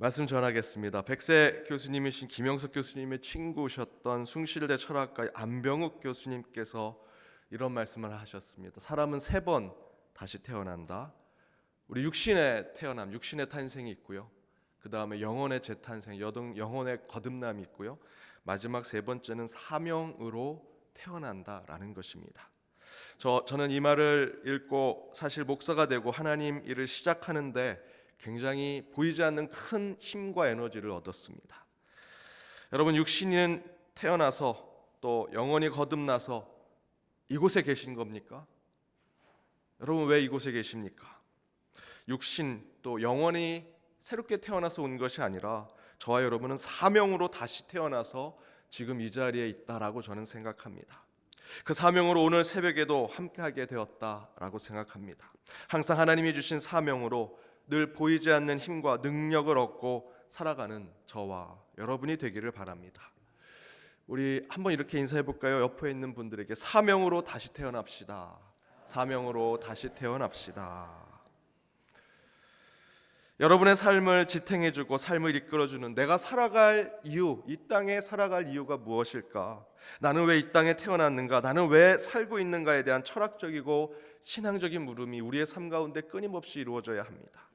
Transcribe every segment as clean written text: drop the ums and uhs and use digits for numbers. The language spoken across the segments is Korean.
말씀 전하겠습니다. 백세 교수님이신 김영석 교수님의 친구셨던 숭실대 철학가 안병욱 교수님께서 이런 말씀을 하셨습니다. 사람은 3번 다시 태어난다. 우리 육신의 태어남, 육신의 탄생이 있고요. 그 다음에 영혼의 재탄생, 영혼의 거듭남이 있고요. 마지막 3번째는 사명으로 태어난다라는 것입니다. 저는 이 말을 읽고 사실 목사가 되고 하나님 일을 시작하는데 굉장히 보이지 않는 큰 힘과 에너지를 얻었습니다. 여러분, 육신은 태어나서 또 영혼이 거듭나서 이곳에 계신 겁니까? 여러분, 왜 이곳에 계십니까? 육신 또 영혼이 새롭게 태어나서 온 것이 아니라 저와 여러분은 사명으로 다시 태어나서 지금 이 자리에 있다라고 저는 생각합니다. 그 사명으로 오늘 새벽에도 함께하게 되었다라고 생각합니다. 항상 하나님이 주신 사명으로 늘 보이지 않는 힘과 능력을 얻고 살아가는 저와 여러분이 되기를 바랍니다. 우리 한번 이렇게 인사해 볼까요? 옆에 있는 분들에게 사명으로 다시 태어납시다. 사명으로 다시 태어납시다. 여러분의 삶을 지탱해주고 삶을 이끌어주는 내가 살아갈 이유, 이 땅에 살아갈 이유가 무엇일까? 나는 왜 이 땅에 태어났는가? 나는 왜 살고 있는가에 대한 철학적이고 신앙적인 물음이 우리의 삶 가운데 끊임없이 이루어져야 합니다.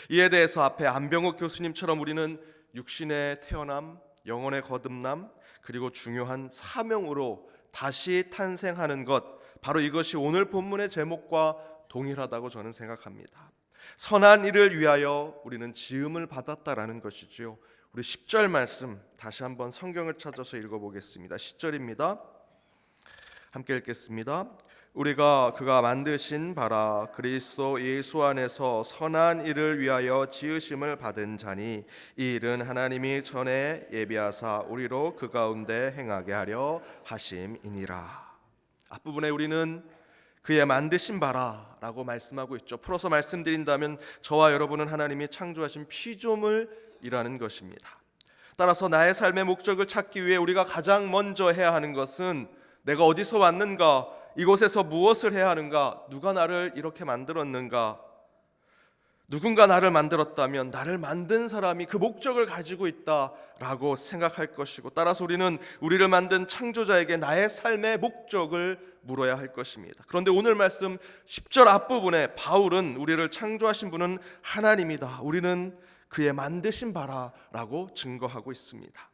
이에 대해서 앞에 안병욱 교수님처럼 우리는 육신의 태어남, 영혼의 거듭남, 그리고 중요한 사명으로 다시 탄생하는 것, 바로 이것이 오늘 본문의 제목과 동일하다고 저는 생각합니다. 선한 일을 위하여 우리는 지음을 받았다라는 것이지요. 우리 10절 말씀 다시 한번 성경을 찾아서 읽어보겠습니다. 10절입니다. 함께 읽겠습니다. 우리가 그가 만드신 바라 그리스도 예수 안에서 선한 일을 위하여 지으심을 받은 자니 이 일은 하나님이 전에 예비하사 우리로 그 가운데 행하게 하려 하심이니라. 앞부분에 우리는 그의 만드신 바라라고 말씀하고 있죠. 풀어서 말씀드린다면 저와 여러분은 하나님이 창조하신 피조물이라는 것입니다. 따라서 나의 삶의 목적을 찾기 위해 우리가 가장 먼저 해야 하는 것은 내가 어디서 왔는가, 이곳에서 무엇을 해야 하는가, 누가 나를 이렇게 만들었는가, 누군가 나를 만들었다면 나를 만든 사람이 그 목적을 가지고 있다라고 생각할 것이고, 따라서 우리는 우리를 만든 창조자에게 나의 삶의 목적을 물어야 할 것입니다. 그런데 오늘 말씀 10절 앞부분에 바울은 우리를 창조하신 분은 하나님이다, 우리는 그의 만드신 바라라고 증거하고 있습니다.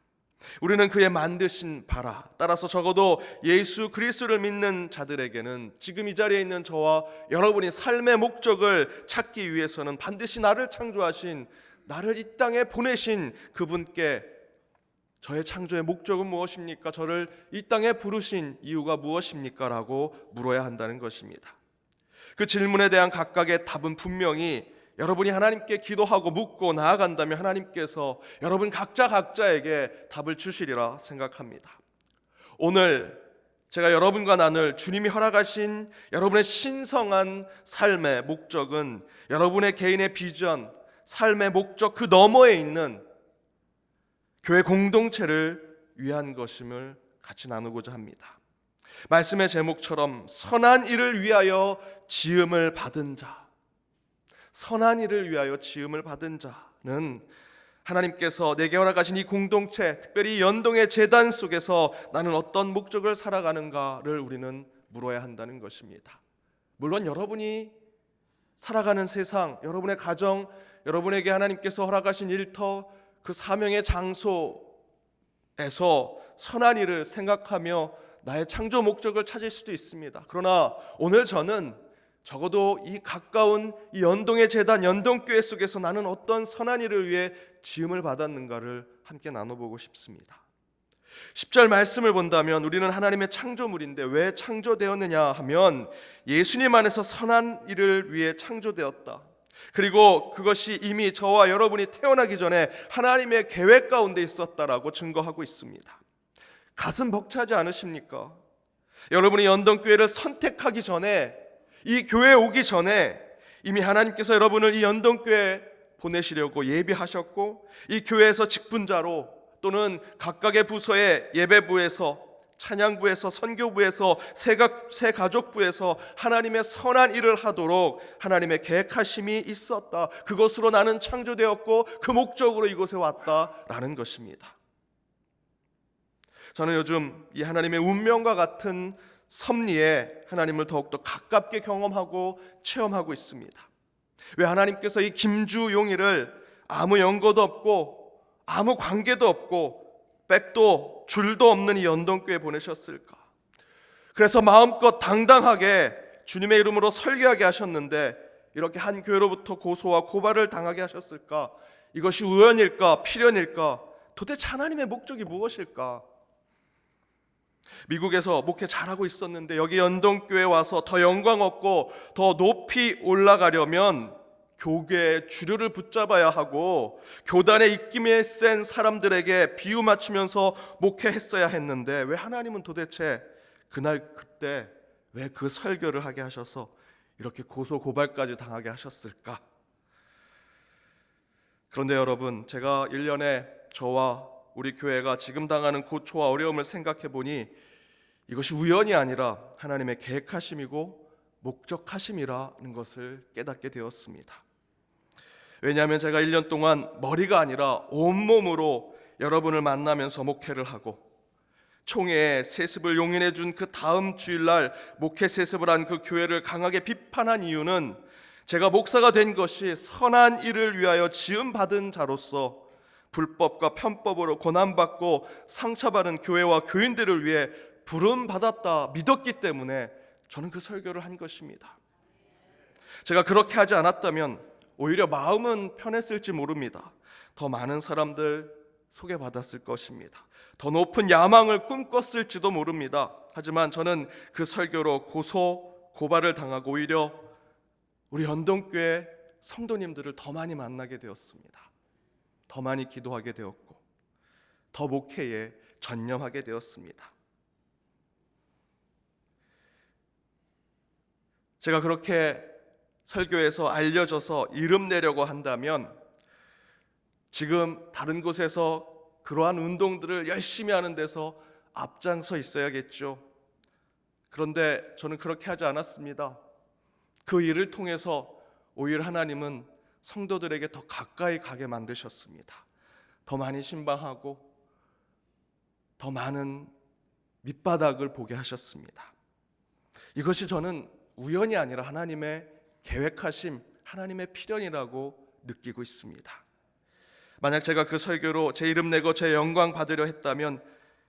우리는 그의 만드신 바라, 따라서 적어도 예수 그리스도를 믿는 자들에게는 지금 이 자리에 있는 저와 여러분이 삶의 목적을 찾기 위해서는 반드시 나를 창조하신, 나를 이 땅에 보내신 그분께 저의 창조의 목적은 무엇입니까? 저를 이 땅에 부르신 이유가 무엇입니까? 라고 물어야 한다는 것입니다. 그 질문에 대한 각각의 답은 분명히 여러분이 하나님께 기도하고 묻고 나아간다면 하나님께서 여러분 각자에게 답을 주시리라 생각합니다. 오늘 제가 여러분과 나눌 주님이 허락하신 여러분의 신성한 삶의 목적은 여러분의 개인의 비전, 삶의 목적 그 너머에 있는 교회 공동체를 위한 것임을 같이 나누고자 합니다. 말씀의 제목처럼 선한 일을 위하여 지음을 받은 자, 선한 일을 위하여 지음을 받은 자는 하나님께서 내게 허락하신 이 공동체, 특별히 연동의 제단 속에서 나는 어떤 목적을 살아가는가를 우리는 물어야 한다는 것입니다. 물론 여러분이 살아가는 세상, 여러분의 가정, 여러분에게 하나님께서 허락하신 일터, 그 사명의 장소에서 선한 일을 생각하며 나의 창조 목적을 찾을 수도 있습니다. 그러나 오늘 저는 적어도 이 가까운 이 연동의 제단, 연동교회 속에서 나는 어떤 선한 일을 위해 지음을 받았는가를 함께 나눠보고 싶습니다. 10절 말씀을 본다면 우리는 하나님의 창조물인데 왜 창조되었느냐 하면 예수님 안에서 선한 일을 위해 창조되었다. 그리고 그것이 이미 저와 여러분이 태어나기 전에 하나님의 계획 가운데 있었다라고 증거하고 있습니다. 가슴 벅차지 않으십니까? 여러분이 연동교회를 선택하기 전에, 이 교회에 오기 전에 이미 하나님께서 여러분을 이 연동교회에 보내시려고 예비하셨고, 이 교회에서 직분자로 또는 각각의 부서의 예배부에서 찬양부에서, 선교부에서, 새가족부에서 하나님의 선한 일을 하도록 하나님의 계획하심이 있었다. 그것으로 나는 창조되었고 그 목적으로 이곳에 왔다라는 것입니다. 저는 요즘 이 하나님의 운명과 같은 섭리에 하나님을 더욱더 가깝게 경험하고 체험하고 있습니다. 왜 하나님께서 이 김주용이를 아무 연고도 없고 아무 관계도 없고 백도 줄도 없는 이 연동교에 보내셨을까? 그래서 마음껏 당당하게 주님의 이름으로 설교하게 하셨는데 이렇게 한 교회로부터 고소와 고발을 당하게 하셨을까? 이것이 우연일까? 필연일까? 도대체 하나님의 목적이 무엇일까? 미국에서 목회 잘하고 있었는데 여기 연동교회 와서 더 영광 얻고 더 높이 올라가려면 교계의 주류를 붙잡아야 하고 교단의 입김에 센 사람들에게 비유 맞추면서 목회했어야 했는데 왜 하나님은 도대체 그날 그때 왜 그 설교를 하게 하셔서 이렇게 고소 고발까지 당하게 하셨을까? 그런데 여러분, 제가 1년에 저와 우리 교회가 지금 당하는 고초와 어려움을 생각해 보니 이것이 우연이 아니라 하나님의 계획하심이고 목적하심이라는 것을 깨닫게 되었습니다. 왜냐하면 제가 1년 동안 머리가 아니라 온몸으로 여러분을 만나면서 목회를 하고 총회에 세습을 용인해 준 그 다음 주일날 목회 세습을 한 그 교회를 강하게 비판한 이유는 제가 목사가 된 것이 선한 일을 위하여 지음받은 자로서 불법과 편법으로 고난받고 상처받은 교회와 교인들을 위해 부름받았다 믿었기 때문에 저는 그 설교를 한 것입니다. 제가 그렇게 하지 않았다면 오히려 마음은 편했을지 모릅니다. 더 많은 사람들 소개받았을 것입니다. 더 높은 야망을 꿈꿨을지도 모릅니다. 하지만 저는 그 설교로 고소 고발을 당하고 오히려 우리 연동교회 성도님들을 더 많이 만나게 되었습니다. 더 많이 기도하게 되었고 더 목회에 전념하게 되었습니다. 제가 그렇게 설교에서 알려져서 이름 내려고 한다면 지금 다른 곳에서 그러한 운동들을 열심히 하는 데서 앞장서 있어야겠죠. 그런데 저는 그렇게 하지 않았습니다. 그 일을 통해서 오히려 하나님은 성도들에게 더 가까이 가게 만드셨습니다. 더 많이 신방하고 더 많은 밑바닥을 보게 하셨습니다. 이것이 저는 우연이 아니라 하나님의 계획하심, 하나님의 필연이라고 느끼고 있습니다. 만약 제가 그 설교로 제 이름 내고 제 영광 받으려 했다면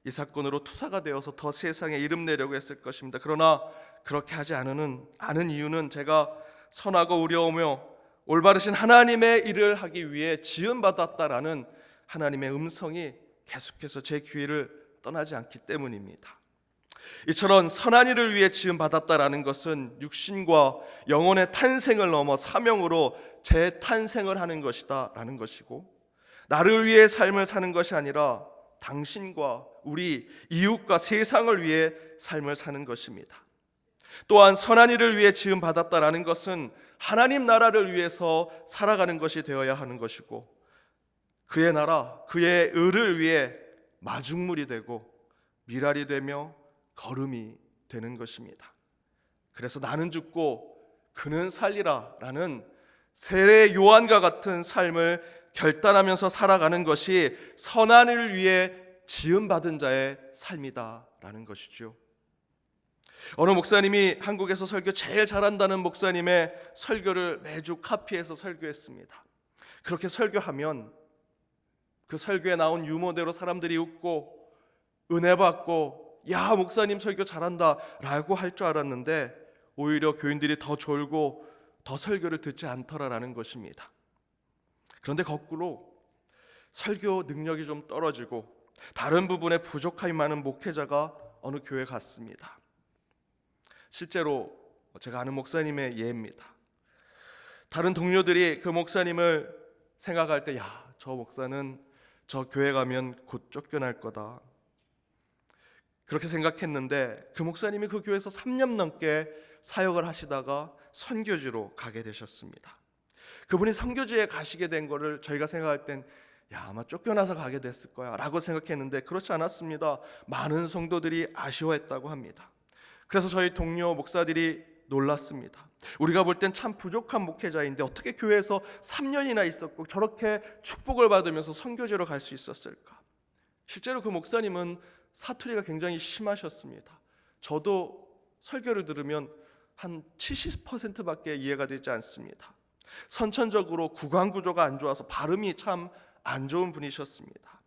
이 사건으로 투사가 되어서 더 세상에 이름 내려고 했을 것입니다. 그러나 그렇게 하지 않은 이유는 제가 선하고 의로우며 올바르신 하나님의 일을 하기 위해 지음받았다라는 하나님의 음성이 계속해서 제 귀를 떠나지 않기 때문입니다. 이처럼 선한 일을 위해 지음받았다라는 것은 육신과 영혼의 탄생을 넘어 사명으로 재탄생을 하는 것이다 라는 것이고, 나를 위해 삶을 사는 것이 아니라 당신과 우리 이웃과 세상을 위해 삶을 사는 것입니다. 또한 선한 일을 위해 지음받았다라는 것은 하나님 나라를 위해서 살아가는 것이 되어야 하는 것이고, 그의 나라, 그의 의를 위해 마중물이 되고 미랄이 되며 거름이 되는 것입니다. 그래서 나는 죽고 그는 살리라 라는 세례 요한과 같은 삶을 결단하면서 살아가는 것이 선한 일을 위해 지음받은 자의 삶이다 라는 것이죠. 어느 목사님이 한국에서 설교 제일 잘한다는 목사님의 설교를 매주 카피해서 설교했습니다. 그렇게 설교하면 그 설교에 나온 유머대로 사람들이 웃고 은혜 받고 야 목사님 설교 잘한다 라고 할 줄 알았는데 오히려 교인들이 더 졸고 더 설교를 듣지 않더라라는 것입니다. 그런데 거꾸로 설교 능력이 좀 떨어지고 다른 부분에 부족함이 많은 목회자가 어느 교회에 갔습니다. 실제로 제가 아는 목사님의 예입니다. 다른 동료들이 그 목사님을 생각할 때 야, 저 목사는 저 교회 가면 곧 쫓겨날 거다 그렇게 생각했는데 그 목사님이 그 교회에서 3년 넘게 사역을 하시다가 선교지로 가게 되셨습니다. 그분이 선교지에 가시게 된 거를 저희가 생각할 땐 야, 아마 쫓겨나서 가게 됐을 거야 라고 생각했는데 그렇지 않았습니다. 많은 성도들이 아쉬워했다고 합니다. 그래서 저희 동료 목사들이 놀랐습니다. 우리가 볼 땐 참 부족한 목회자인데 어떻게 교회에서 3년이나 있었고 저렇게 축복을 받으면서 선교제로 갈 수 있었을까? 실제로 그 목사님은 사투리가 굉장히 심하셨습니다. 저도 설교를 들으면 한 70%밖에 이해가 되지 않습니다. 선천적으로 구강 구조가 안 좋아서 발음이 참 안 좋은 분이셨습니다.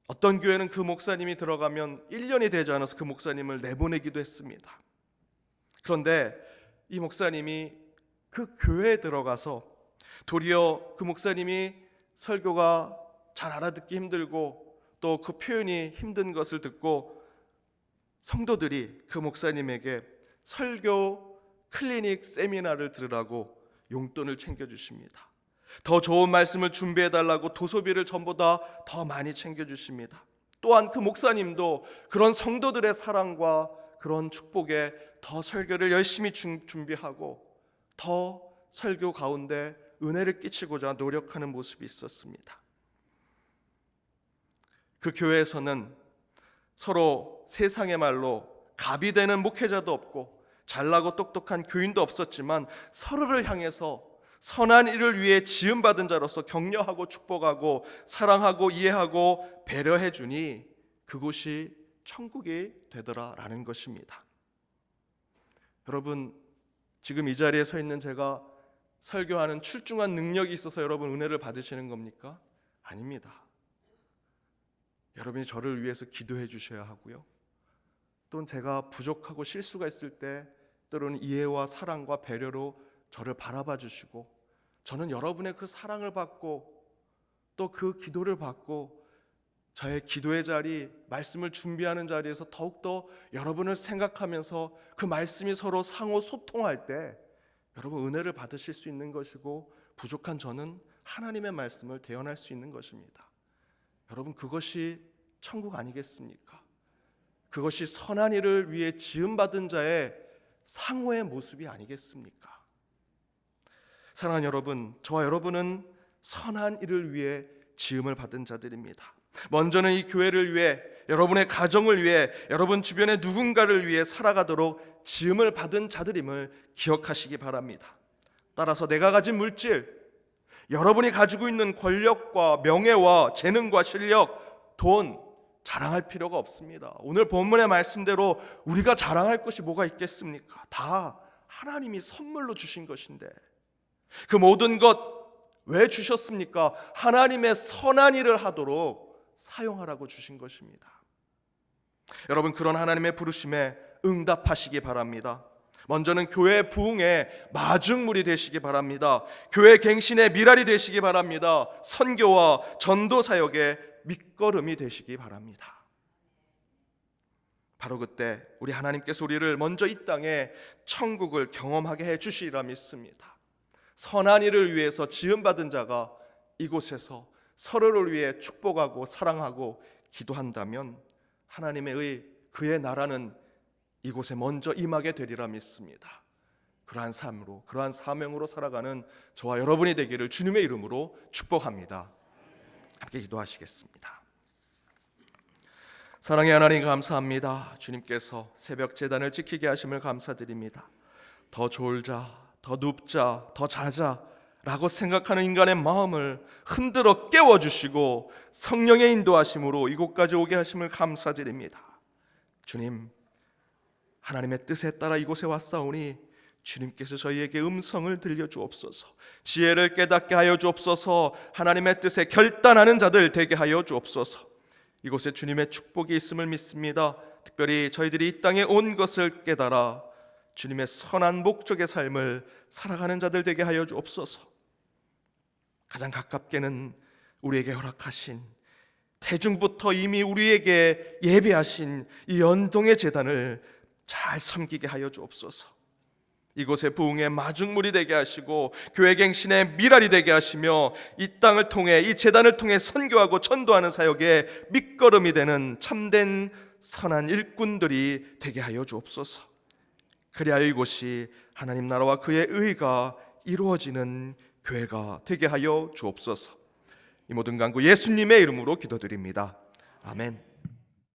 어떤 교회는 그 목사님이 들어가면 1년이 되지 않아서 그 목사님을 내보내기도 했습니다. 그런데 이 목사님이 그 교회에 들어가서 도리어 그 목사님이 설교가 잘 알아듣기 힘들고 또 그 표현이 힘든 것을 듣고 성도들이 그 목사님에게 설교 클리닉 세미나를 들으라고 용돈을 챙겨주십니다. 더 좋은 말씀을 준비해달라고 도서비를 전보다 더 많이 챙겨주십니다. 또한 그 목사님도 그런 성도들의 사랑과 그런 축복에 더 설교를 열심히 준비하고 더 설교 가운데 은혜를 끼치고자 노력하는 모습이 있었습니다. 그 교회에서는 서로 세상의 말로 갑이 되는 목회자도 없고 잘나고 똑똑한 교인도 없었지만 서로를 향해서 선한 일을 위해 지음받은 자로서 격려하고 축복하고 사랑하고 이해하고 배려해 주니 그곳이 천국이 되더라라는 것입니다. 여러분, 지금 이 자리에 서 있는 제가 설교하는 출중한 능력이 있어서 여러분 은혜를 받으시는 겁니까? 아닙니다. 여러분이 저를 위해서 기도해 주셔야 하고요. 또는 제가 부족하고 실수가 있을 때 때로는 이해와 사랑과 배려로 저를 바라봐 주시고 저는 여러분의 그 사랑을 받고 또 그 기도를 받고 저의 기도의 자리, 말씀을 준비하는 자리에서 더욱더 여러분을 생각하면서 그 말씀이 서로 상호 소통할 때 여러분 은혜를 받으실 수 있는 것이고 부족한 저는 하나님의 말씀을 대언할 수 있는 것입니다. 여러분, 그것이 천국 아니겠습니까? 그것이 선한 일을 위해 지음받은 자의 상호의 모습이 아니겠습니까? 사랑하는 여러분, 저와 여러분은 선한 일을 위해 지음을 받은 자들입니다. 먼저는 이 교회를 위해, 여러분의 가정을 위해, 여러분 주변의 누군가를 위해 살아가도록 지음을 받은 자들임을 기억하시기 바랍니다. 따라서 내가 가진 물질, 여러분이 가지고 있는 권력과 명예와 재능과 실력, 돈 자랑할 필요가 없습니다. 오늘 본문의 말씀대로 우리가 자랑할 것이 뭐가 있겠습니까? 다 하나님이 선물로 주신 것인데 그 모든 것 왜 주셨습니까? 하나님의 선한 일을 하도록 사용하라고 주신 것입니다. 여러분, 그런 하나님의 부르심에 응답하시기 바랍니다. 먼저는 교회 부흥의 마중물이 되시기 바랍니다. 교회 갱신의 미랄이 되시기 바랍니다. 선교와 전도 사역의 밑거름이 되시기 바랍니다. 바로 그때 우리 하나님께서 우리를 먼저 이 땅에 천국을 경험하게 해주시리라 믿습니다. 선한 일을 위해서 지음받은 자가 이곳에서 서로를 위해 축복하고 사랑하고 기도한다면 하나님의 그의 나라는 이곳에 먼저 임하게 되리라 믿습니다. 그러한 삶으로, 그러한 사명으로 살아가는 저와 여러분이 되기를 주님의 이름으로 축복합니다. 함께 기도하시겠습니다. 사랑의 하나님, 감사합니다. 주님께서 새벽 제단을 지키게 하심을 감사드립니다. 더 졸자, 더 눕자, 더 자자 라고 생각하는 인간의 마음을 흔들어 깨워주시고 성령의 인도하심으로 이곳까지 오게 하심을 감사드립니다. 주님, 하나님의 뜻에 따라 이곳에 왔사오니 주님께서 저희에게 음성을 들려주옵소서. 지혜를 깨닫게 하여 주옵소서. 하나님의 뜻에 결단하는 자들 되게 하여 주옵소서. 이곳에 주님의 축복이 있음을 믿습니다. 특별히 저희들이 이 땅에 온 것을 깨달아 주님의 선한 목적의 삶을 살아가는 자들 되게 하여 주옵소서. 가장 가깝게는 우리에게 허락하신, 태중부터 이미 우리에게 예배하신 이 연동의 제단을 잘 섬기게 하여 주옵소서. 이곳에 부흥의 마중물이 되게 하시고 교회 갱신의 미랄이 되게 하시며 이 땅을 통해, 이 제단을 통해 선교하고 전도하는 사역의 밑거름이 되는 참된 선한 일꾼들이 되게 하여 주옵소서. 그리하여 이곳이 하나님 나라와 그의 의가 이루어지는 교회가 되게 하여 주옵소서. 이 모든 간구 예수님의 이름으로 기도드립니다. 아멘.